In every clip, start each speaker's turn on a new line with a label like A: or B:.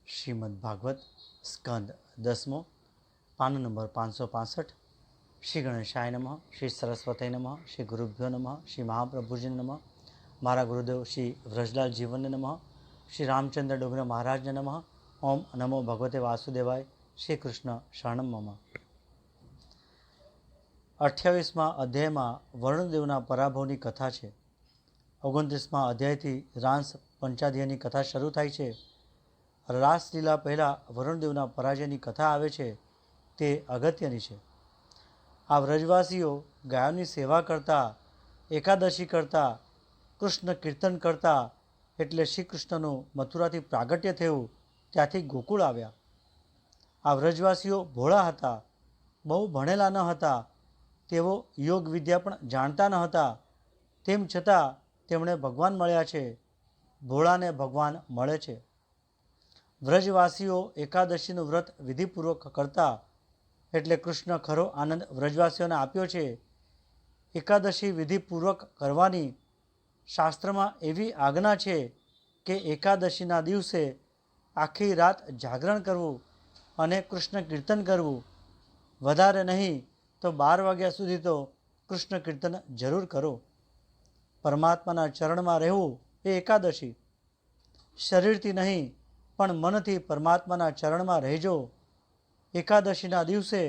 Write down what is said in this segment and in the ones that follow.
A: શ્રીમદ્ ભાગવત સ્કંદ 10મો PAN number 565। Shri ગણેશાય નમઃ, શ્રી સરસ્વતી નમઃ, શ્રી ગુરુભ્યો નમઃ, શ્રી મહાપ્રભુજી નમઃ, મારા ગુરુદેવ શ્રી વ્રજલાલ જીવનને નમઃ, શ્રી રામચંદ્ર ડુંગર મહારાજને નમઃ। ઓમ નમો ભગવતે વાસુદેવાય। શ્રી કૃષ્ણ શરણમ મમ। 28મા અધ્યાયમાં વરુણદેવના પરાભવની કથા છે। 29મા અધ્યાયથી રાંસ પંચાધ્યાયની કથા શરૂ થાય છે। રાસલીલા પહેલાં વરુણદેવના પરાજયની કથા આવે છે, તે અગત્યની છે। આ વ્રજવાસીઓ ગાયોની સેવા કરતા, એકાદશી કરતા, કૃષ્ણ કીર્તન કરતા, એટલે શ્રી કૃષ્ણનું મથુરાથી પ્રાગટ્ય થયું ત્યાંથી ગોકુળ આવ્યા। આ વ્રજવાસીઓ ભોળા હતા, બહુ ભણેલા ન હતા, તેઓ યોગ વિદ્યા પણ જાણતા ન હતા, તેમ છતાં તેમણે ભગવાન મળ્યા છે। ભોળાને ભગવાન મળે છે। વ્રજવાસીઓ એકાદશીનું વ્રત વિધિપૂર્વક કરતા, એટલે કૃષ્ણ ખરો આનંદ વ્રજવાસીઓને આપ્યો છે। એકાદશી વિધિપૂર્વક કરવાની શાસ્ત્રમાં એવી આજ્ઞા છે કે એકાદશીના દિવસે આખી રાત જાગરણ કરવું અને કૃષ્ણ કીર્તન કરવું, વધારે નહીં તો 12 વાગ્યા સુધી તો કૃષ્ણ કીર્તન જરૂર કરો। પરમાત્માના ચરણમાં રહેવું એ એકાદશી। શરીરથી નહીં પણ મનથી પરમાત્માના ચરણમાં રહેજો। એકાદશીના દિવસે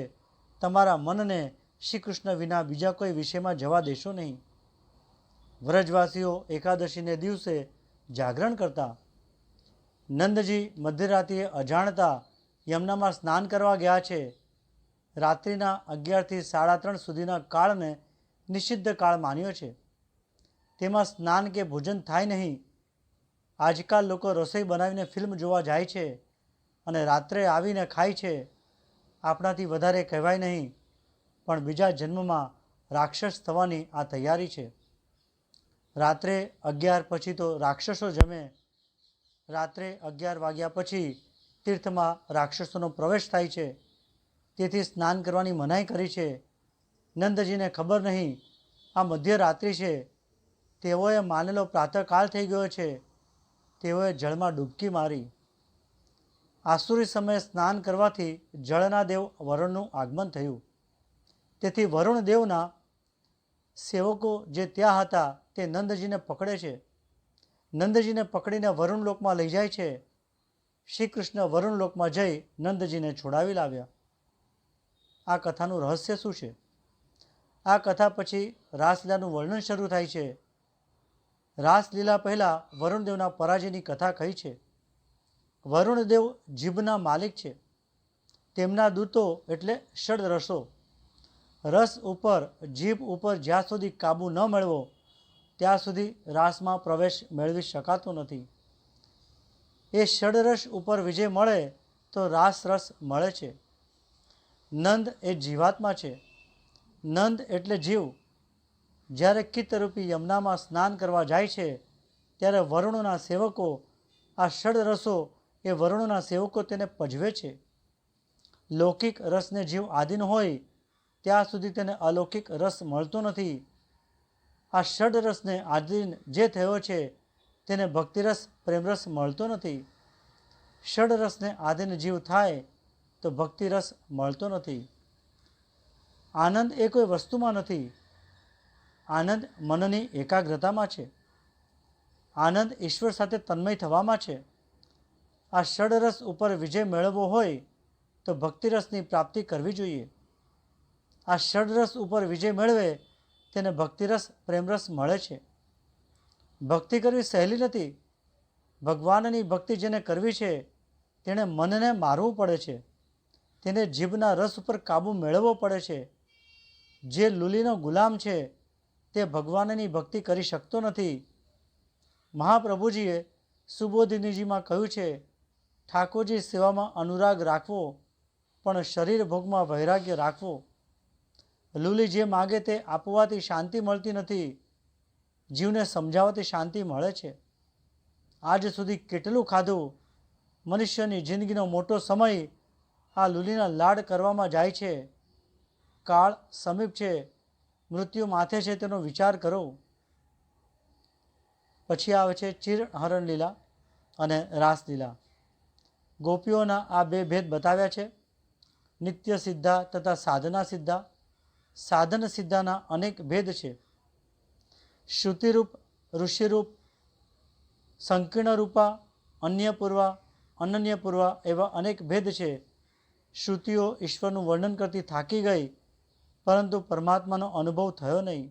A: તમારા મનને શ્રી કૃષ્ણ વિના બીજા કોઈ વિષયમાં જવા દેશો નહીં। વ્રજવાસીઓ એકાદશીને દિવસે જાગરણ કરતા। નંદજી મધ્યરાત્રિએ અજાણતા યમુનામાં સ્નાન કરવા ગયા છે। રાત્રિના 11 થી 3:30 સુધીના કાળને નિષિદ્ધ કાળ માન્યો છે, તેમાં સ્નાન કે ભોજન થાય નહીં। આજકાલ લોકો રસોઈ બનાવીને ફિલ્મ જોવા જાય છે અને રાત્રે આવીને ખાય છે। આપણાથી વધારે કહેવાય નહીં, પણ બીજા જન્મમાં રાક્ષસ થવાની આ તૈયારી છે। રાત્રે 11 પછી તો રાક્ષસો જમે। રાત્રે 11 વાગ્યા પછી તીર્થમાં રાક્ષસોનો પ્રવેશ થાય છે, તેથી સ્નાન કરવાની મનાઈ કરી છે। નંદજીને ખબર નહીં આ મધ્યરાત્રિ છે, તેઓએ માનેલો પ્રાતઃકાળ થઈ ગયો છે, તેઓએ જળમાં ડૂબકી મારી। આસુરી સમયે સ્નાન કરવાથી જળના દેવ વરુણનું આગમન થયું, તેથી વરુણ દેવના સેવકો જે ત્યાં હતા તે નંદજીને પકડે છે। નંદજીને પકડીને વરુણલોકમાં લઈ જાય છે। શ્રી કૃષ્ણ વરુણલોકમાં જઈ નંદજીને છોડાવી લાવ્યા। આ કથાનું રહસ્ય શું છે? આ કથા પછી રાસલીલાનું વર્ણન શરૂ થાય છે। રાસલીલા પહેલાં વરુણદેવના પરાજયની કથા કહી છે। વરુણદેવ જીભના માલિક છે। તેમના દૂતો એટલે ષડરસો। રસ ઉપર, જીભ ઉપર જ્યાં સુધી કાબુ ન મેળવો ત્યાં સુધી રાસમાં પ્રવેશ મેળવી શકાતો નથી। એ ષડરસ ઉપર વિજય મળે તો રાસરસ મળે છે। નંદ એ જીવાત્મા છે। નંદ એટલે જીવ। જ્યારે કિત્તરૂપી યમુનામાં સ્નાન કરવા જાય છે, ત્યારે વરુણના સેવકો, આ ષડરસો એ વરુણના સેવકો તેને પજવે છે। લૌકિક રસને જીવ આધીન હોય ત્યાં સુધી તેને અલૌકિક રસ મળતો નથી। આ ષડરસને આધીન જે થયો છે તેને ભક્તિરસ પ્રેમરસ મળતો નથી। ષડરસને આધીન જીવ થાય તો ભક્તિરસ મળતો નથી। આનંદ એ કોઈ વસ્તુમાં નથી, આનંદ મનની એકાગ્રતામાં છે। આનંદ ઈશ્વર સાથે તન્મય થવામાં છે। આ ષડરસ ઉપર વિજય મેળવવો હોય તો ભક્તિરસની પ્રાપ્તિ કરવી જોઈએ। આ ષડરસ ઉપર વિજય મેળવે તેને ભક્તિરસ પ્રેમરસ મળે છે। ભક્તિ કરવી સહેલી નથી। ભગવાનની ભક્તિ જેને કરવી છે તેણે મનને મારવું પડે છે, તેને જીભના રસ ઉપર કાબુ મેળવવો પડે છે। જે લુલીનો ગુલામ છે તે ભગવાનની ભક્તિ કરી શકતો નથી। મહાપ્રભુજીએ સુબોધિનીજીમાં કહ્યું છે, ઠાકોરજી સેવામાં અનુરાગ રાખવો, પણ શરીર ભોગમાં વૈરાગ્ય રાખવો। લુલી જે માગે તે આપવાથી શાંતિ મળતી નથી, જીવને સમજાવવાથી શાંતિ મળે છે। આજ સુધી કેટલું ખાધું, મનુષ્યની જિંદગીનો મોટો સમય આ લુલીના લાડ કરવામાં જાય છે। કાળ સમીપ છે, મૃત્યુ માથે છે, તેનો વિચાર કરો। પછી આવે છે ચિરહરણ લીલા અને રાસલીલા। ગોપીઓના આ બે ભેદ બતાવ્યા છે, નિત્ય સિદ્ધા તથા સાધના સિદ્ધા. સાધન સિદ્ધાના અનેક ભેદ છે. શ્રુતિરૂપ, ઋષિરૂપ, સંકીર્ણ રૂપા, અન્યપૂર્વા, અનન્યપૂર્વા એવા અનેક ભેદ છે. શ્રુતિઓ ઈશ્વરનું વર્ણન કરતી થાકી ગઈ, પરંતુ પરમાત્માનો અનુભવ થયો નહીં,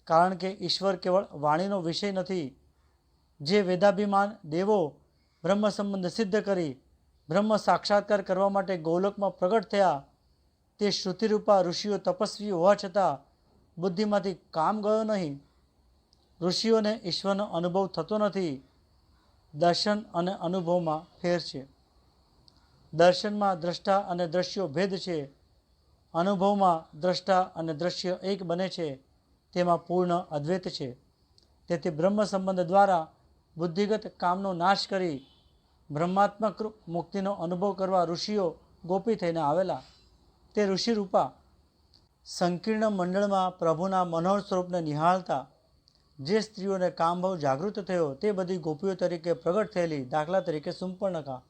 A: કારણ કે ઈશ્વર કેવળ વાણીનો વિષય નથી. જે વેદાભિમાન દેવો બ્રહ્મ સંબંધ સિદ્ધ કરી બ્રહ્મ સાક્ષાત્કાર કરવા માટે ગોલોકમાં પ્રગટ થયા, તે શ્રુતિરૂપા ઋષિઓ તપસ્વી હોવા છતાં બુદ્ધિમાંથી કામ ગયો નહીં. ઋષિઓને ઈશ્વરનો અનુભવ થતો નથી. દર્શન અને અનુભવમાં ફેર છે. દર્શનમાં દ્રષ્ટા અને દ્રશ્યો ભેદ છે. અનુભવમાં દ્રષ્ટા અને દ્રશ્ય એક બને છે. તેમાં પૂર્ણ અદ્વૈત છે. તેથી બ્રહ્મ સંબંધ દ્વારા બુદ્ધિગત કામનો નાશ કરી બ્રહ્માત્મક મુક્તિનો અનુભવ કરવા ઋષિઓ ગોપી થઈને આવેલા. તે ઋષિરૂપા સંકીર્ણ મંડળમાં પ્રભુના મનોહર સ્વરૂપને નિહાળતા જે સ્ત્રીઓને કામભાવ જાગૃત થયો તે બધી ગોપીઓ તરીકે પ્રગટ થયેલી. દાખલા તરીકે સુંપર્ણકા.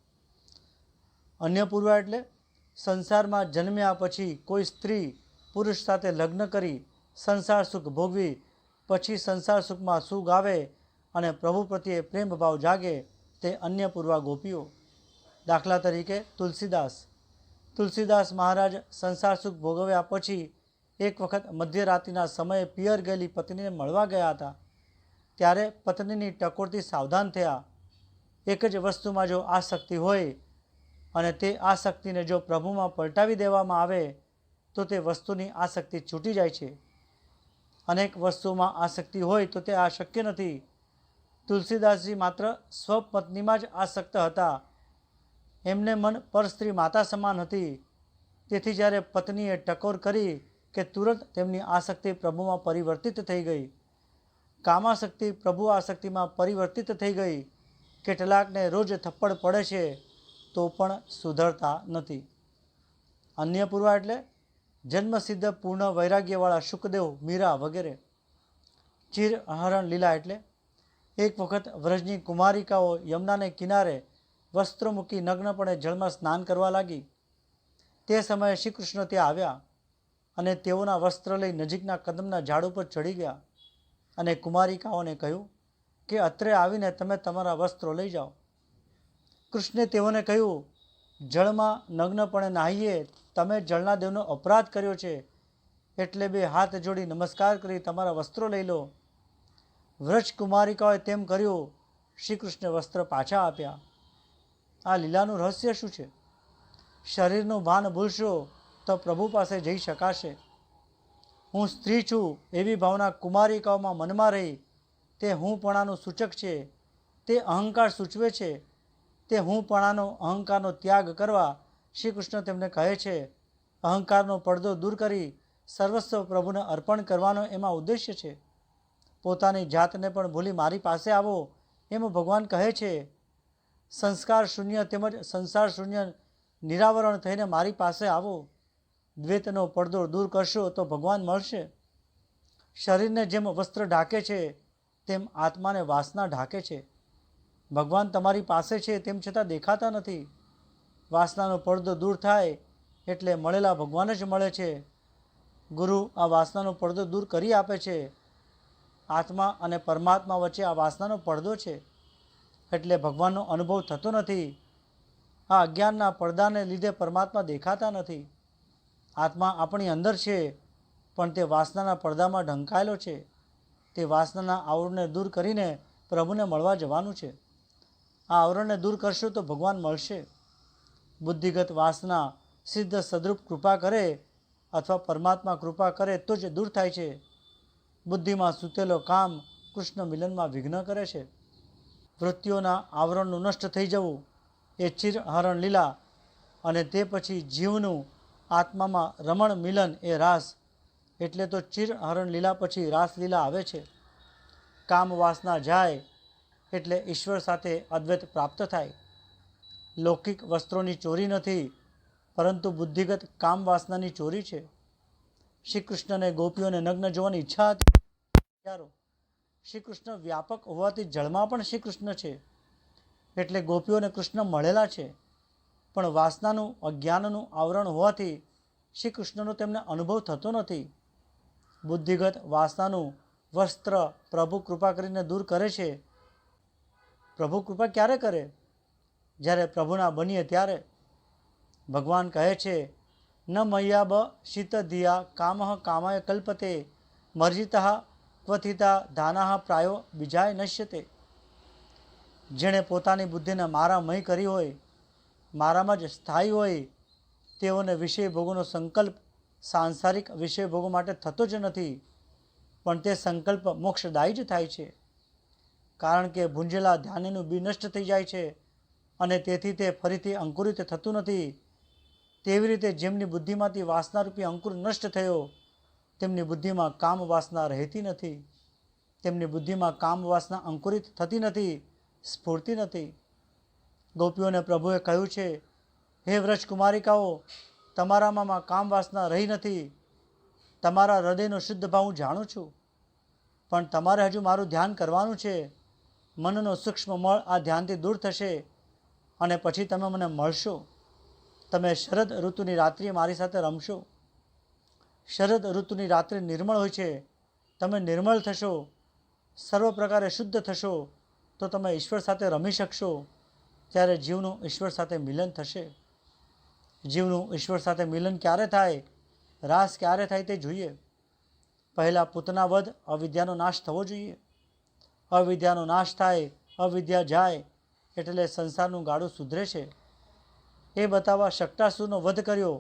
A: અન્યપૂર્વા એટલે સંસારમાં જન્મ્યા પછી કોઈ સ્ત્રી પુરુષ સાથે લગ્ન કરી સંસાર સુખ ભોગવી પછી સંસાર સુખમાં સુખ આવે અને પ્રભુ પ્રત્યે પ્રેમ ભાવ જાગે, તે અન્યપૂર્વા ગોપીઓ. દાખલા તરીકે તુલસીદાસ. તુલસીદાસ મહારાજ સંસાર સુખ ભોગવ્યા પછી એક વખત મધ્યરાત્રિના સમયે પિયર ગયેલી પત્નીને મળવા ગયા હતા. ત્યારે પત્નીની ટકોરથી સાવધાન થયા. એક જ વસ્તુમાં જો આસક્તિ હોય અને તે આસક્તિને જો પ્રભુમાં પલટાવી દેવામાં આવે તો તે વસ્તુની આસક્તિ છૂટી જાય છે. અનેક વસ્તુમાં આસક્તિ હોય તો તે આ શક્ય નથી. તુલસીદાસજી માત્ર સ્વપત્નીમાં જ આસક્ત હતા. એમને મન પરસ્ત્રી માતા સમાન હતી. તેથી જ્યારે પત્નીએ ટકોર કરી કે તુરંત તેમની આસક્તિ પ્રભુમાં પરિવર્તિત થઈ ગઈ. કામાસક્તિ પ્રભુ આસક્તિમાં પરિવર્તિત થઈ ગઈ. કેટલાકને રોજ થપ્પડ પડે છે તો પણ સુધરતા નથી. અન્યપૂર્વા એટલે જન્મસિદ્ધ પૂર્ણ વૈરાગ્યવાળા શુકદેવ, મીરા વગેરે. ચિરહરણ લીલા એટલે એક વખત વ્રજની કુમારિકાઓ યમુનાને કિનારે વસ્ત્રો મૂકી નગ્નપણે જળમાં સ્નાન કરવા લાગી. તે સમયે શ્રી કૃષ્ણ ત્યાં આવ્યા અને તેઓના વસ્ત્ર લઈ નજીકના કદમના ઝાડ ઉપર ચડી ગયા અને કુમારિકાઓને કહ્યું કે અત્રે આવીને તમે તમારા વસ્ત્રો લઈ જાઓ. કૃષ્ણે તેઓને કહ્યું, જળમાં નગ્નપણે નાહીએ તમે જળના દેવનો અપરાધ કર્યો છે, એટલે બે હાથ જોડી નમસ્કાર કરી તમારા વસ્ત્રો લઈ લો. વ્રજ કુમારિકાઓએ તેમ કર્યું. શ્રી કૃષ્ણે વસ્ત્ર પાછા આપ્યા. આ લીલાનું રહસ્ય શું છે? શરીરનું ભાન ભૂલશો તો પ્રભુ પાસે જઈ શકાશે. હું સ્ત્રી છું એવી ભાવના કુમારિકાઓમાં મનમાં રહી તે હુંપણાનું સૂચક છે. તે અહંકાર સૂચવે છે. તે હુંપણાનો અહંકારનો ત્યાગ કરવા શ્રી કૃષ્ણ તેમને કહે છે. અહંકારનો પડદો દૂર કરી સર્વસ્વ પ્રભુને અર્પણ કરવાનો એમાં ઉદ્દેશ્ય છે. પોતાની જાતને પણ ભૂલી મારી પાસે આવો એમ ભગવાન કહે છે. સંસ્કાર શૂન્ય તેમજ સંસાર શૂન્ય નિરાવરણ થઈને મારી પાસે આવો. દ્વૈતનો પડદો દૂર કરશો તો ભગવાન મળશે. શરીરને જેમ વસ્ત્ર ઢાંકે છે તેમ આત્માને વાસના ઢાંકે છે. ભગવાન તમારી પાસે છે તેમ છતાં દેખાતા નથી. વાસનાનો પડદો દૂર થાય એટલે મળેલા ભગવાન જ મળે છે. ગુરુ આ વાસનાનો પડદો દૂર કરી આપે છે. આત્મા અને પરમાત્મા વચ્ચે આ વાસનાનો પડદો છે એટલે ભગવાનનો અનુભવ થતો નથી. આ અજ્ઞાનના પડદાને લીધે પરમાત્મા દેખાતા નથી. આત્મા આપણી અંદર છે પણ તે વાસનાના પડદામાં ઢંકાયેલો છે. તે વાસનાના આવરણને દૂર કરીને પ્રભુને મળવા જવાનું છે. આ આવરણને દૂર કરશો તો ભગવાન મળશે. બુદ્ધિગત વાસના સિદ્ધ સદરૂપ કૃપા કરે અથવા પરમાત્મા કૃપા કરે તો જ દૂર થાય છે. બુદ્ધિમાં સૂતેલો કામ કૃષ્ણ મિલનમાં વિઘ્ન કરે છે. વૃત્તિઓના આવરણનું નષ્ટ થઈ જવું એ ચિરહરણ લીલા અને તે પછી જીવનું આત્મામાં રમણ મિલન એ રાસ. એટલે તો ચિરહરણ લીલા પછી રાસલીલા આવે છે. કામ વાસના જાય એટલે ઈશ્વર સાથે અદ્વૈત પ્રાપ્ત થાય. લૌકિક વસ્ત્રોની ચોરી નથી પરંતુ બુદ્ધિગત કામ વાસનાની ચોરી છે. શ્રી કૃષ્ણને ગોપીઓને નગ્ન જોવાની ઈચ્છા હતી. શ્રી કૃષ્ણ વ્યાપક હોવાથી જળમાં પણ શ્રી કૃષ્ણ છે. એટલે ગોપીઓને કૃષ્ણ મળેલા છે, પણ વાસનાનું અજ્ઞાનનું આવરણ હોવાથી શ્રી કૃષ્ણનો તેમને અનુભવ થતો નથી. બુદ્ધિગત વાસનાનું વસ્ત્ર પ્રભુ કૃપા કરીને દૂર કરે છે. પ્રભુ કૃપા ક્યારે કરે? જ્યારે પ્રભુના બનીએ ત્યારે. ભગવાન કહે છે, ન મય્યાબ શીત ધિયા કામઃ કામાય કલ્પતે મર્જિતઃ ક્વથિતા ધાનાહ પ્રાયો બીજાય નશ્યતે. જેણે પોતાની બુદ્ધિને મારામય કરી હોય, મારામાં જ સ્થાયી હોય, તેઓને વિષય ભોગોનો સંકલ્પ સાંસારિક વિષય ભોગો માટે થતો જ નથી, પણ તે સંકલ્પ મોક્ષદાયી જ થાય છે. કારણ કે ભૂંજેલા ધ્યાનનું બી નષ્ટ થઈ જાય છે અને તેથી તે ફરીથી અંકુરિત થતું નથી. તેવી રીતે જેમની બુદ્ધિમાંથી વાસનારૂપી અંકુર નષ્ટ થયો, તેમની બુદ્ધિમાં કામ વાસના રહેતી નથી. તેમની બુદ્ધિમાં કામ વાસના અંકુરિત થતી નથી, સ્ફૂર્તિ નથી. ગોપીઓને પ્રભુએ કહ્યું છે, હે વ્રજકુમારિકાઓ, તમારામાં કામ વાસના રહી નથી. તમારા હૃદયનો શુદ્ધ ભાવ હું જાણું છું, પણ તમારે હજુ મારું ધ્યાન કરવાનું છે. મનનો સૂક્ષ્મ મળ આ ધ્યાનથી દૂર થશે અને પછી તમે મને મળશો. તમે શરદ ઋતુની રાત્રિએ મારી સાથે રમશો. શરદ ઋતુની રાત્રિ નિર્મળ હોય છે. તમે નિર્મળ થશો, સર્વ પ્રકારે શુદ્ધ થશો, તો તમે ઈશ્વર સાથે રમી શકશો. ત્યારે જીવનું ઈશ્વર સાથે મિલન થશે. જીવનું ઈશ્વર સાથે મિલન ક્યારે થાય, રાસ ક્યારે થાય તે જોઈએ. પહેલાં પૂતના વધ અવિદ્યાનો નાશ થવો જોઈએ. અવિદ્યાનો નાશ થાય, અવિદ્યા જાય એટલે સંસારનું ગાડું સુધરે છે. એ બતાવવા શક્ટાસુરનો વધ કર્યો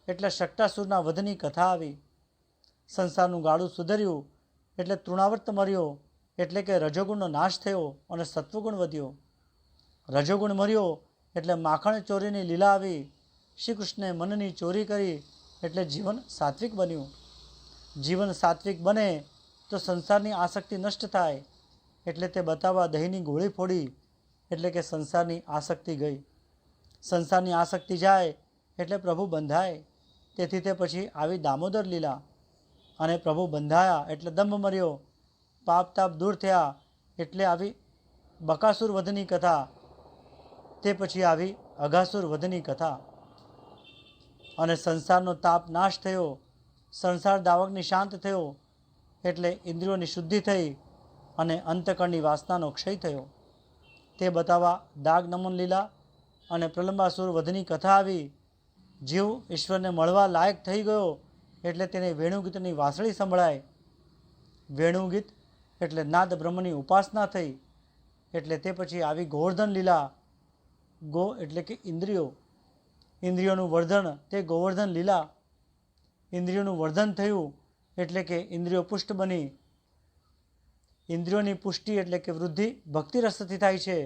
A: એટલે શક્ટાસુરના વધની કથા આવી. સંસારનું ગાડું સુધર્યું એટલે તૃણાવર્ત મર્યો, એટલે કે રજોગુણનો નાશ થયો અને સત્વગુણ વધ્યો. રજોગુણ મર્યો એટલે માખણ ચોરીની લીલા આવી. શ્રી કૃષ્ણે મનની ચોરી કરી એટલે જીવન સાત્વિક બન્યું. જીવન સાત્વિક બને તો સંસારની આસક્તિ નષ્ટ થાય, એટલે તે બતાવવા દહીંની ગોળી ફોડી, એટલે કે સંસારની આસક્તિ ગઈ. સંસારની આસક્તિ જાય એટલે પ્રભુ બંધાય. તેથી તે પછી આવી દામોદર લીલા. અને પ્રભુ બંધાયા એટલે દંભ મર્યો, પાપ તાપ દૂર થયા એટલે આવી બકાસુર વધની કથા. તે પછી આવી અઘાસુર વધની કથા. અને સંસારનો તાપ નાશ થયો, સંસાર દાવકની શાંત થયો, એટલે ઇન્દ્રિયોની શુદ્ધિ થઈ અને અંતકરણની વાસનાનો ક્ષય થયો. તે બતાવવા દાગ નમન લીલા અને પ્રલંબાસુર વધની કથા આવી. જીવ ઈશ્વરને મળવા લાયક થઈ ગયો એટલે તેને વેણુગીતની વાંસળી સંભળાય. વેણુગીત એટલે નાદ બ્રહ્મની ઉપાસના થઈ. એટલે તે પછી આવી ગોવર્ધન લીલા. ગો એટલે કે ઇન્દ્રિયો. ઇન્દ્રિયોનું વર્ધન તે ગોવર્ધન લીલા. ઇન્દ્રિયોનું વર્ધન થયું એટલે કે ઇન્દ્રિયો પુષ્ટ બની. ઇન્દ્રિયોની પુષ્ટિ એટલે કે વૃદ્ધિ ભક્તિ રસથી થાય છે.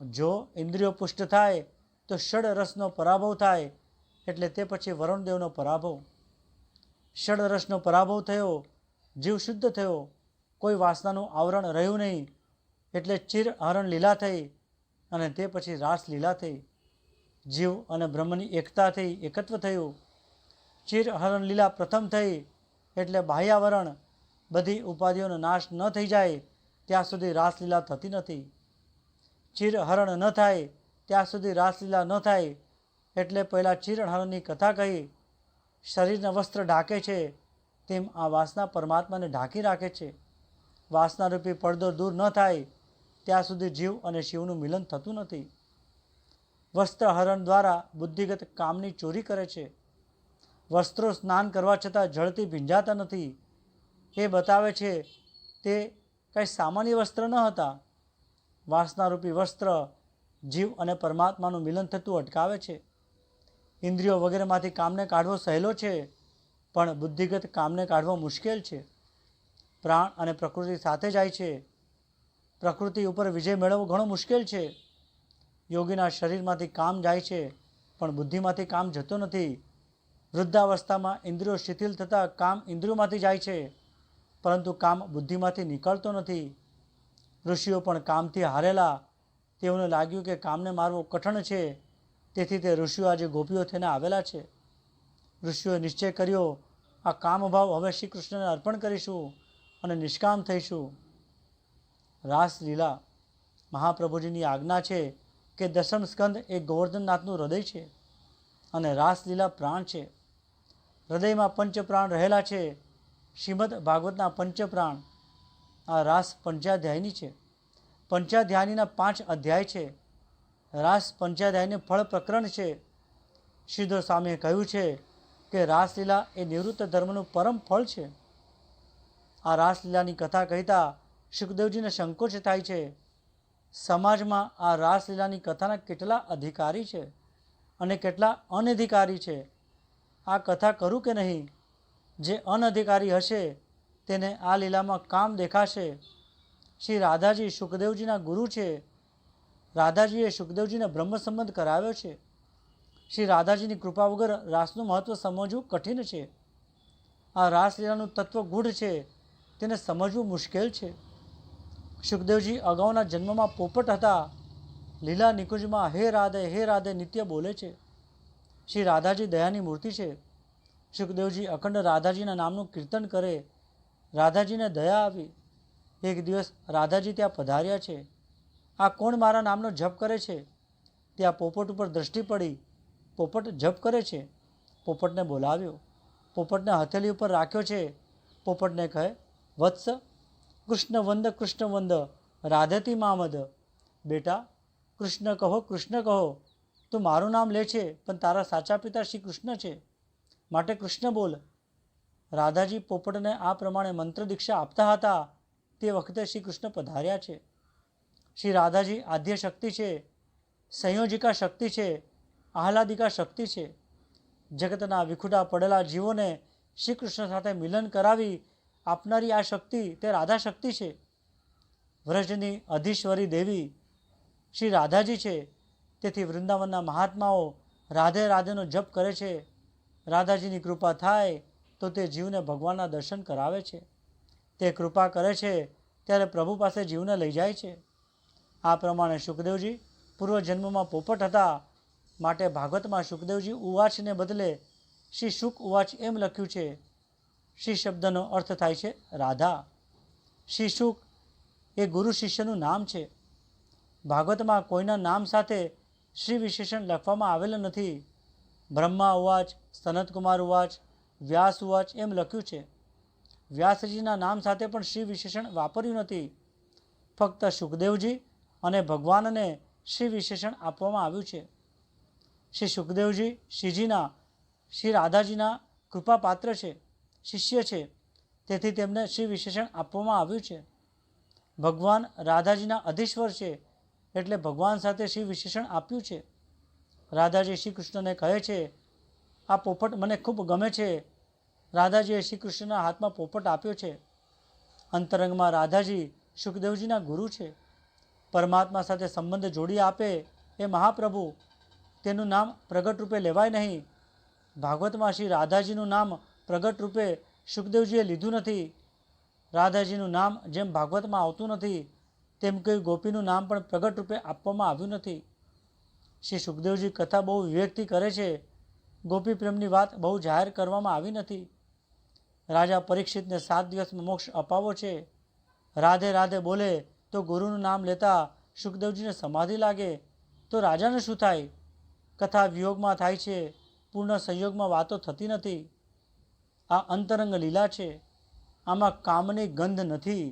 A: જો ઇન્દ્રિયો પુષ્ટ થાય તો ષડ રસનો પરાભવ થાય, એટલે તે પછી વરુણદેવનો પરાભવ. ષડ રસનો પરાભવ થયો, જીવ શુદ્ધ થયો, કોઈ વાસનાનું આવરણ રહ્યું નહીં, એટલે ચિર હરણ લીલા થઈ અને તે પછી રાસ લીલા થઈ. જીવ અને બ્રહ્મની એકતા થઈ, એકત્વ થયું. ચિર હરણ લીલા પ્રથમ થઈ એટલે બાહ્યાવરણ બધી ઉપાધિઓનો નાશ ન થઈ જાય ત્યાં સુધી રાસલીલા થતી નથી. ચિરહરણ ન થાય ત્યાં સુધી રાસલીલા ન થાય, એટલે પહેલાં ચિરહરણની કથા કહી. શરીરના વસ્ત્ર ઢાંકે છે તેમ આ વાસના પરમાત્માને ઢાંકી રાખે છે. વાસનારૂપી પડદો દૂર ન થાય ત્યાં સુધી જીવ અને શિવનું મિલન થતું નથી. વસ્ત્રહરણ દ્વારા બુદ્ધિગત કામની ચોરી કરે છે. વસ્ત્રો સ્નાન કરવા છતાં જળથી ભીંજાતા નથી. એ બતાવે છે તે કંઈ સામાન્ય વસ્ત્ર ન હતા. વાસનારૂપી વસ્ત્ર જીવ અને પરમાત્માનું મિલન થતું અટકાવે છે. ઇન્દ્રિયો વગેરેમાંથી કામને કાઢવો સહેલો છે, પણ બુદ્ધિગત કામને કાઢવો મુશ્કેલ છે. પ્રાણ અને પ્રકૃતિ સાથે જાય છે. પ્રકૃતિ ઉપર વિજય મેળવવો ઘણો મુશ્કેલ છે. યોગીના શરીરમાંથી કામ જાય છે, પણ બુદ્ધિમાંથી કામ જતો નથી. વૃદ્ધાવસ્થામાં ઇન્દ્રિયો શિથિલ થતાં કામ ઇન્દ્રિયોમાંથી જાય છે, પરંતુ કામ બુદ્ધિમાંથી નીકળતો નથી. ઋષિઓ પણ કામથી હારેલા. તેઓને લાગ્યું કે કામને મારવો કઠણ છે, તેથી તે ઋષિઓ આજે ગોપીઓ થઈને આવેલા છે. ઋષિઓએ નિશ્ચય કર્યો, આ કામભાવ હવે શ્રી કૃષ્ણને અર્પણ કરીશું અને નિષ્કામ થઈશું. રાસલીલા. મહાપ્રભુજીની આજ્ઞા છે કે દશમ સ્કંદ એ ગોવર્ધનનાથનું હૃદય છે અને રાસલીલા પ્રાણ છે. હૃદયમાં પંચપ્રાણ રહેલા છે. શ્રીમદ ભાગવતના પંચપ્રાણ આ રાસ પંચાધ્યાયની છે. પંચાધ્યાયીના 5 અધ્યાય છે. રાસ પંચાધ્યાયને ફળ પ્રકરણ છે. શ્રીધર સ્વામીએ કહ્યું છે કે રાસલીલા એ નિવૃત્ત ધર્મનું પરમ ફળ છે. આ રાસલીલાની કથા કહેતા સુખદેવજીને સંકોચ થાય છે. સમાજમાં આ રાસલીલાની કથાના કેટલા અધિકારી છે અને કેટલા અનધિકારી છે. આ કથા કરું કે નહીં? જે અનધિકારી હશે તેને આ લીલામાં કામ દેખાશે. શ્રી રાધાજી સુખદેવજીના ગુરુ છે. રાધાજીએ સુખદેવજીને બ્રહ્મ સંબંધ કરાવ્યો છે. શ્રી રાધાજીની કૃપા વગર રાસનું મહત્ત્વ સમજવું કઠિન છે. આ રાસલીલાનું તત્વ ગૂઢ છે, તેને સમજવું મુશ્કેલ છે. સુખદેવજી અગાઉના જન્મમાં પોપટ હતા. લીલા નિકુંજમાં હે રાધે નિત્ય બોલે છે. શ્રી રાધાજી દયાની મૂર્તિ છે. સુખદેવજી અખંડ રાધાજીના નામનું કીર્તન કરે. રાધાજીને દયા આવી. એક દિવસ રાધાજી ત્યાં પધાર્યા છે. આ કોણ મારા નામનો જપ કરે છે? ત્યાં પોપટ ઉપર દ્રષ્ટિ પડી. પોપટ જપ કરે છે. પોપટને બોલાવ્યો. પોપટને હથેળી ઉપર રાખ્યો છે. પોપટને કહે, વત્સ કૃષ્ણ વંદ રાધેતી મામદ. બેટા, કૃષ્ણ કહો. તું મારું નામ લે છે પણ તારા સાચા પિતા શ્રી કૃષ્ણ છે, માટે કૃષ્ણ બોલ. રાધાજી પોપટને આ પ્રમાણે મંત્ર દીક્ષા આપતા હતા તે વખતે શ્રી કૃષ્ણ પધાર્યા છે. શ્રી રાધાજી આદ્ય શક્તિ છે, સંયોજિકા શક્તિ છે, આહલાદિકા શક્તિ છે. જગતના વિખુટા પડેલા જીવોને શ્રી કૃષ્ણ સાથે મિલન કરાવી આપનારી આ શક્તિ તે રાધા શક્તિ છે. વ્રજની અધીશ્વરી દેવી શ્રી રાધાજી છે. તેથી વૃંદાવનના મહાત્માઓ રાધેનો જપ કરે છે. રાધાજીની કૃપા થાય તો તે જીવને ભગવાનના દર્શન કરાવે છે. તે કૃપા કરે છે ત્યારે પ્રભુ પાસે જીવને લઈ જાય છે. આ પ્રમાણે સુખદેવજી પૂર્વજન્મમાં પોપટ હતા, માટે ભાગવતમાં સુખદેવજી ઉવાચને બદલે શ્રી શુક ઉવાચ એમ લખ્યું છે. શ્રી શબ્દનો અર્થ થાય છે રાધા. શ્રી શુક એ ગુરુ શિષ્યનું નામ છે. ભાગવતમાં કોઈના નામ સાથે શ્રી વિશેષણ લખવામાં આવેલ નથી. બ્રહ્મા ઉવાચ, સનતકુમાર ઉવાચ, વ્યાસ ઉવાચ એમ લખ્યું છે. વ્યાસજીના નામ સાથે પણ શ્રી વિશેષણ વાપર્યું નથી. ફક્ત સુખદેવજી અને ભગવાનને શ્રી વિશેષણ આપવામાં આવ્યું છે. શ્રી સુખદેવજી શ્રી રાધાજીના કૃપાપાત્ર છે, શિષ્ય છે. તેથી તેમને શ્રી વિશેષણ આપવામાં આવ્યું છે. ભગવાન રાધાજીના અધીશ્વર છે, એટલે ભગવાન સાથે શ્રી વિશેષણ આપ્યું છે. રાધાજી શ્રી કૃષ્ણને કહે છે, આ પોપટ મને ખૂબ ગમે છે. રાધાજીએ શ્રી કૃષ્ણના હાથમાં પોપટ આપ્યો છે. અંતરંગમાં રાધાજી સુખદેવજીના ગુરુ છે. પરમાત્મા સાથે સંબંધ જોડી આપે એ મહાપ્રભુ, તેનું નામ પ્રગટ રૂપે લેવાય નહીં. ભાગવતમાં શ્રી રાધાજીનું નામ પ્રગટ રૂપે સુખદેવજીએ લીધું નથી. રાધાજીનું નામ જેમ ભાગવતમાં આવતું નથી તેમ કોઈ ગોપીનું નામ પણ પ્રગટ રૂપે આપવામાં આવ્યું નથી. શ્રી સુખદેવજી કથા બહુ વિવેકથી કરે છે. ગોપી પ્રેમની વાત બહુ જાહેર કરવામાં આવી નથી. રાજા પરીક્ષિતને 7 દિવસમાં મોક્ષ અપાવો છે. રાધે બોલે તો ગુરુનું નામ લેતા સુખદેવજીને સમાધિ લાગે તો રાજાને શું થાય? કથા વિયોગમાં થાય છે, પૂર્ણ સંયોગમાં વાતો થતી નથી. આ અંતરંગ લીલા છે. આમાં કામની ગંધ નથી.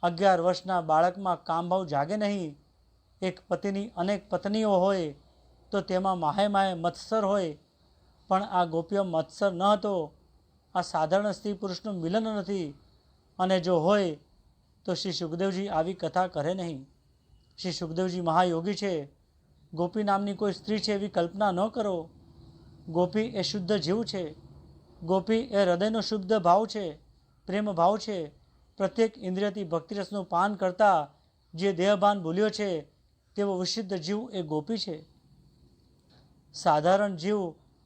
A: 11 વર્ષના બાળકમાં કામભાવ જાગે નહીં. એક પતિની અનેક પત્નીઓ હોય તો તેમાં માહે મત્સર હોય, પણ આ ગોપીઓ મત્સર ન હતો. આ સાધારણ સ્ત્રી પુરુષનું મિલન નથી. અને જો હોય તો શ્રી સુખદેવજી આવી કથા કરે નહીં. શ્રી સુખદેવજી મહાયોગી છે. ગોપી નામની કોઈ સ્ત્રી છે એવી કલ્પના ન કરો. ગોપી એ શુદ્ધ જીવ છે. ગોપી એ હૃદયનો શુદ્ધ ભાવ છે, પ્રેમ ભાવ છે. પ્રત્યેક ઇન્દ્રિયથી ભક્તિરસનું પાન કરતા જે દેહભાન ભૂલ્યો છે તેવો વિશુદ્ધ જીવ એ ગોપી છે. સાધારણ જીવ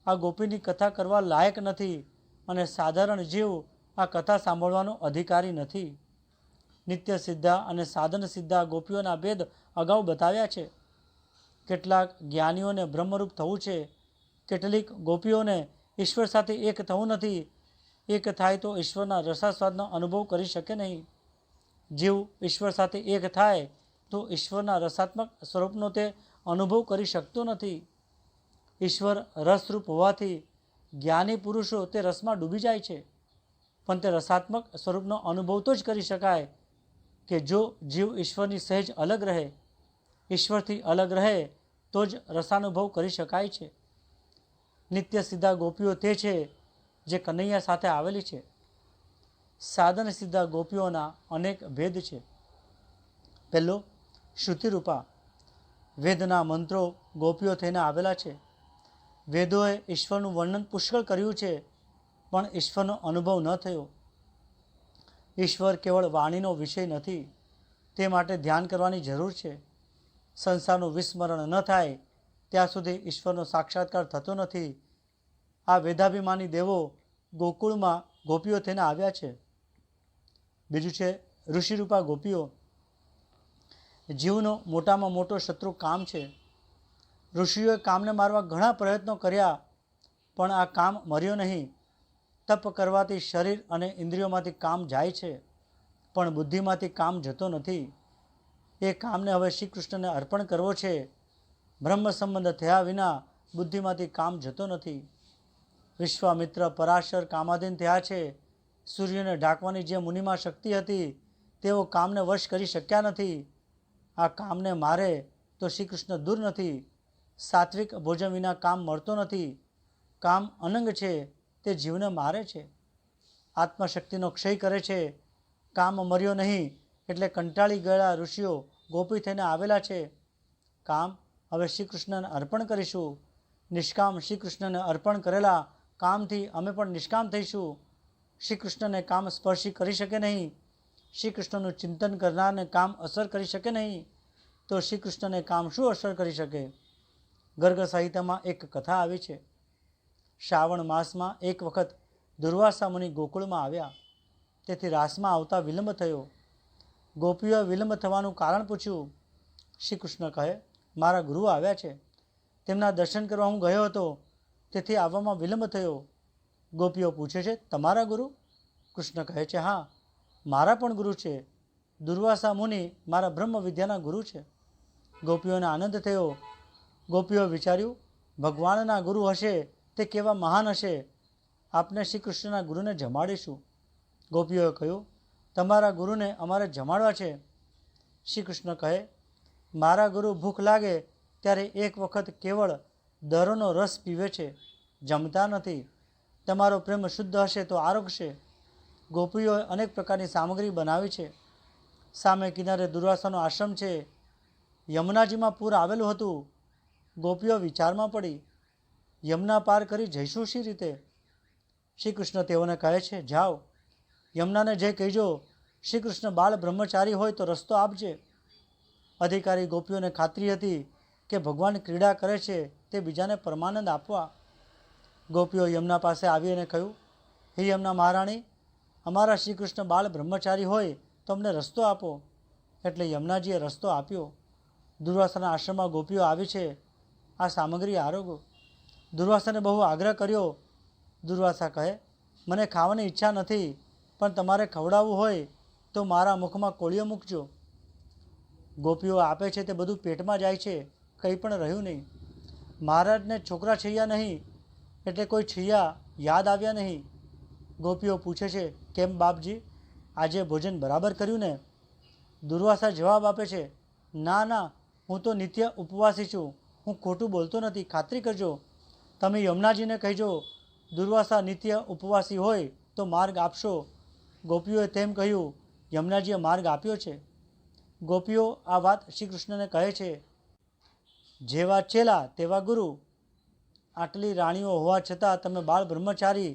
A: આ ગોપીની કથા કરવા લાયક નથી અને સાધારણ જીવ આ કથા સાંભળવાનો અધિકારી નથી. નિત્ય સિદ્ધા અને સાધન સિદ્ધા ગોપીઓના ભેદ અગાઉ બતાવ્યા છે. કેટલાક જ્ઞાનીઓને બ્રહ્મરૂપ થવું છે. કેટલીક ગોપીઓને ઈશ્વર સાથે એક થવું નથી. એક થાય તો ઈશ્વરના રસાસ્વાદનો અનુભવ કરી શકે નહીં. જીવ ઈશ્વર સાથે એક થાય તો ઈશ્વરના રસાત્મક સ્વરૂપનો તે અનુભવ કરી શકતો નથી. ઈશ્વર રસરૂપ હોવાથી જ્ઞાની પુરુષો તે રસમાં ડૂબી જાય છે. પણ તે રસાત્મક સ્વરૂપનો અનુભવ તો જ કરી શકાય કે જો જીવ ઈશ્વરની સહેજ અલગ રહે, ઈશ્વરથી અલગ રહે તો જ રસાનુભવ કરી શકાય છે. નિત્ય સિદ્ધા ગોપીઓ તે છે જે કનૈયા સાથે આવેલી છે. સાધન સિદ્ધા ગોપીઓના અનેક ભેદ છે. પહેલો, શ્રુતિરૂપા. વેદના મંત્રો ગોપીઓ થઈને આવેલા છે. વેદોએ ઈશ્વરનું વર્ણન પુષ્કળ કર્યું છે, પણ ઈશ્વરનો અનુભવ ન થયો. ઈશ્વર કેવળ વાણીનો વિષય નથી, તે માટે ધ્યાન કરવાની જરૂર છે. સંસારનું વિસ્મરણ ન થાય ત્યાં સુધી ઈશ્વરનો સાક્ષાત્કાર થતો નથી. આ વેદાભિમાની દેવો ગોકુળમાં ગોપીઓ થઈને આવ્યા છે. બીજું છે ઋષિરૂપા ગોપીઓ. જીવનો મોટામાં મોટો શત્રુ કામ છે. ઋષિઓએ કામને મારવા ઘણા પ્રયત્નો કર્યા, પણ આ કામ મર્યો નહીં. તપ કરવાથી શરીર અને ઇન્દ્રિયોમાંથી કામ જાય છે, પણ બુદ્ધિમાંથી કામ જતો નથી. એ કામને હવે શ્રી કૃષ્ણને અર્પણ કરવો છે. બ્રહ્મ સંબંધ થયા વિના બુદ્ધિમાંથી કામ જતો નથી. વિશ્વામિત્ર પરાશર કામાધીન થયા છે. સૂર્યને ઢાંકવાની જે મુનિમાં શક્તિ હતી તેઓ કામને વશ કરી શક્યા નથી. આ કામને મારે તો શ્રી કૃષ્ણ દૂર નથી. સાત્વિક ભોજન વિના કામ મળતો નથી. કામ અનંગ છે, તે જીવને મારે છે, આત્મશક્તિનો ક્ષય કરે છે. કામ મર્યો નહીં એટલે કંટાળી ગયેલા ઋષિઓ ગોપી થઈને આવેલા છે. કામ હવે શ્રી કૃષ્ણને અર્પણ કરીશું. નિષ્કામ શ્રી કૃષ્ણને અર્પણ કરેલા કામથી અમે પણ નિષ્કામ થઈશું. શ્રી કૃષ્ણને કામ સ્પર્શી કરી શકે નહીં. શ્રી કૃષ્ણનું ચિંતન કરનારને કામ અસર કરી શકે નહીં, તો શ્રી કૃષ્ણને કામ શું અસર કરી શકે? ગર્ગ સાહિત્યમાં એક કથા આવી છે. શ્રાવણ માસમાં એક વખત દુર્વાસા મુનિ ગોકુળમાં આવ્યા. તેથી રાસમાં આવતા વિલંબ થયો. ગોપીઓએ વિલંબ થવાનું કારણ પૂછ્યું. શ્રી કૃષ્ણ કહે, મારા ગુરુ આવ્યા છે, તેમના દર્શન કરવા હું ગયો હતો, તેથી આવવામાં વિલંબ થયો. ગોપીઓ પૂછે છે, તમારા ગુરુ? કૃષ્ણ કહે છે, હા, મારા પણ ગુરુ છે. દુર્વાસા મુનિ મારા બ્રહ્મ વિદ્યાના ગુરુ છે. ગોપીઓને આનંદ થયો. ગોપીઓએ વિચાર્યું, ભગવાનના ગુરુ હશે તે કેવા મહાન હશે. આપને શ્રી કૃષ્ણના ગુરુને જમાડીશું. ગોપીઓએ કહ્યું, તમારા ગુરુને અમારે જમાડવા છે. શ્રી કૃષ્ણ કહે, મારા ગુરુ ભૂખ લાગે ત્યારે એક વખત કેવળ દરોનો રસ પીવે છે, જમતા નથી. તમારો પ્રેમ શુદ્ધ હશે તો આરોગશે. ગોપીઓએ અનેક પ્રકારની સામગ્રી બનાવી છે. સામે કિનારે દુર્વાસાનો આશ્રમ છે. યમુનાજીમાં પૂર આવેલું હતું. ગોપીઓ વિચારમાં પડી, યમુના પાર કરી જઈશું શી રીતે? શ્રી કૃષ્ણ તેઓને કહે છે, જાઓ, યમુનાને જે કહેજો શ્રી કૃષ્ણ બાળ બ્રહ્મચારી હોય તો રસ્તો આપજે. અધિકારી ગોપીઓને ખાતરી હતી કે ભગવાન ક્રીડા કરે છે તે બીજાને પરમાનંદ આપવા. ગોપીઓ યમુના પાસે આવી અને કહ્યું, હે યમુના મહારાણી, અમારા શ્રી કૃષ્ણ બાળ બ્રહ્મચારી હોય તો અમને રસ્તો આપો. એટલે યમુનાજીએ રસ્તો આપ્યો. દુર્વાસાના આશ્રમમાં ગોપીઓ આવી છે. આ સામગ્રી આરોગો. દુર્વાસાને બહુ આગ્રહ કર્યો. દુર્વાસા કહે, મને ખાવાની ઈચ્છા નથી, પણ તમારે ખવડાવવું હોય તો મારા મુખમાં કોળીઓ મૂકજો. ગોપીઓ આપે છે તે બધું પેટમાં જાય છે, કંઈ પણ રહ્યું નહીં. મહારાજને છોકરા છૈયા નહીં, એટલે કોઈ છૈયા યાદ આવ્યા નહીં. ગોપીઓ પૂછે છે, કેમ બાપજી, આજે ભોજન બરાબર કર્યું ને? દુર્વાસા જવાબ આપે છે, ના ના, હું તો નિત્ય ઉપવાસી છું, હું ખોટું બોલતો નથી, ખાતરી કરજો. તમે યમુનાજીને કહેજો દુર્વાસા નિત્ય ઉપવાસી હોય તો માર્ગ આપશો. ગોપીઓએ તેમ કહ્યું. યમુનાજીએ માર્ગ આપ્યો છે. ગોપીઓ આ વાત શ્રી કૃષ્ણને કહે છે. જેવા ચેલા તેવા ગુરુ. આટલી રાણીઓ હોવા છતાં તમે બાળ બ્રહ્મચારી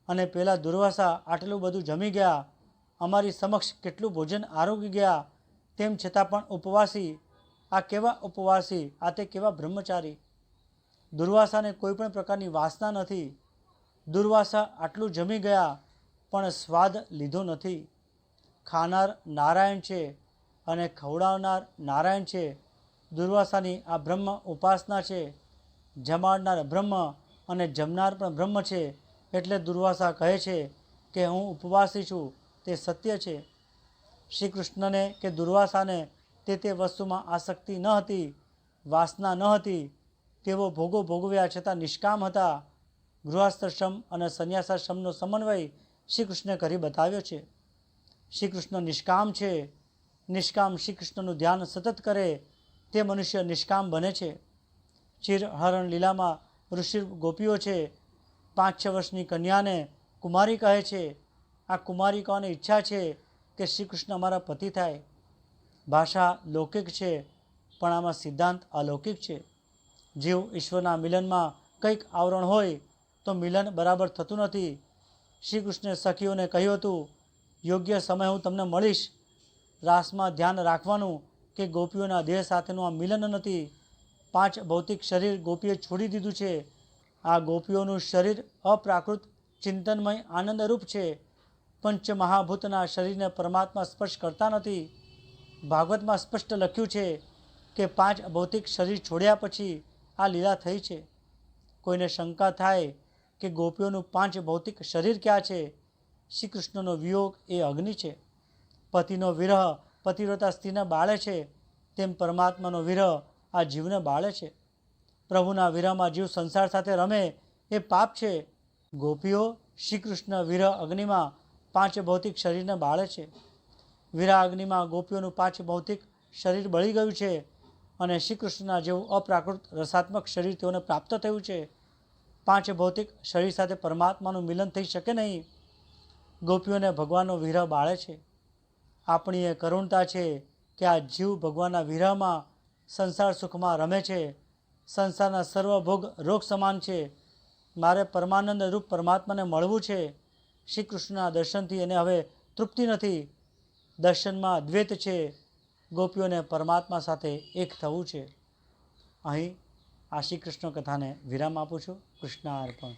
A: અને પેલા દુર્વાસા આટલું બધું જમી ગયા, અમારી સમક્ષ કેટલું ભોજન આરોગી ગયા, તેમ છતાં પણ ઉપવાસી. આ કેવા ઉપવાસી, આ તે કેવા બ્રહ્મચારી. દુર્વાસાને કોઈ પણ પ્રકારની વાસના નથી. દુર્વાસા આટલું જમી ગયા પણ સ્વાદ લીધો નથી. ખાનાર નારાયણ છે અને ખવડાવનાર નારાયણ છે. દુર્વાસાની આ બ્રહ્મ ઉપાસના છે. જમાડનાર બ્રહ્મ અને જમનાર પણ બ્રહ્મ છે. એટલે દુર્વાસા કહે છે કે હું ઉપવાસી છું, તે સત્ય છે. શ્રી કૃષ્ણને કે દુર્વાસાને તે વસ્તુમાં આસક્તિ ન હતી, વાસના ન હતી. તેઓ ભોગો ભોગવ્યા છતાં નિષ્કામ હતા. ગૃહસ્થાશ્રમ અને સંન્યાસાશ્રમનો સમન્વય શ્રી કૃષ્ણે કરી બતાવ્યો છે. શ્રી કૃષ્ણ નિષ્કામ છે. નિષ્કામ શ્રી કૃષ્ણનું ધ્યાન સતત કરે તે મનુષ્ય નિષ્કામ બને છે. ચિરહરણ લીલામાં ઋષિ ગોપીઓ છે. 5-6 વર્ષની કન્યાને કુમારી કહે છે. આ કુમારિકાઓની ઈચ્છા છે કે શ્રી કૃષ્ણ અમારા પતિ થાય. ભાષા લૌકિક છે, પણ આમાં સિદ્ધાંત અલૌકિક છે. જીવ ઈશ્વરના મિલનમાં કંઈક આવરણ હોય તો મિલન બરાબર થતું નથી. શ્રી કૃષ્ણે સખીઓને કહ્યું હતું, યોગ્ય સમય હું તમને મળીશ. રાસમાં ધ્યાન રાખવાનું કે ગોપીઓના દેહ સાથેનું આ મિલન નથી. 5 ભૌતિક શરીર ગોપીએ છોડી દીધું છે. આ ગોપીઓનું શરીર અપ્રાકૃત ચિંતનમય આનંદરૂપ છે. પંચમહાભૂતના શરીરને પરમાત્મા સ્પર્શ કરતા નથી. ભાગવતમાં સ્પષ્ટ લખ્યું છે કે 5 ભૌતિક શરીર છોડ્યા પછી આ લીલા થઈ છે. કોઈને શંકા થાય કે ગોપીઓનું 5 ભૌતિક શરીર ક્યાં છે? શ્રી કૃષ્ણનો વિયોગ એ અગ્નિ છે. પતિનો વિરહ પતિવ્રતા સ્ત્રીને બાળે છે, તેમ પરમાત્માનો વિરહ આ જીવને બાળે છે. પ્રભુના વિરહમાં જીવ સંસાર સાથે રમે એ પાપ છે. ગોપીઓ શ્રી કૃષ્ણ વિરહ અગ્નિમાં 5 ભૌતિક શરીરને બાળે છે. વિરહ અગ્નિમાં ગોપીઓનું 5 ભૌતિક શરીર બળી ગયું છે અને શ્રી કૃષ્ણના જેવું અપ્રાકૃત રસાત્મક શરીર તેઓને પ્રાપ્ત થયું છે. 5 ભૌતિક શરીર સાથે પરમાત્માનું મિલન થઈ શકે નહીં. ગોપીઓને ભગવાનનો વિરહ બાળે છે. આપણી એ કરુણતા છે કે આ જીવ ભગવાનના વિરહમાં સંસાર સુખમાં રમે છે. સંસારના સર્વ ભોગ રોગ સમાન છે. મારે પરમાનંદ રૂપ પરમાત્માને મળવું છે. શ્રી કૃષ્ણના દર્શનથી એને હવે તૃપ્તિ નથી. દર્શનમાં દ્વૈત છે. ગોપીઓને પરમાત્મા સાથે એક થવું છે. અહીં આ શ્રી કૃષ્ણ કથાને વિરામ આપું છું. કૃષ્ણાર્પણ.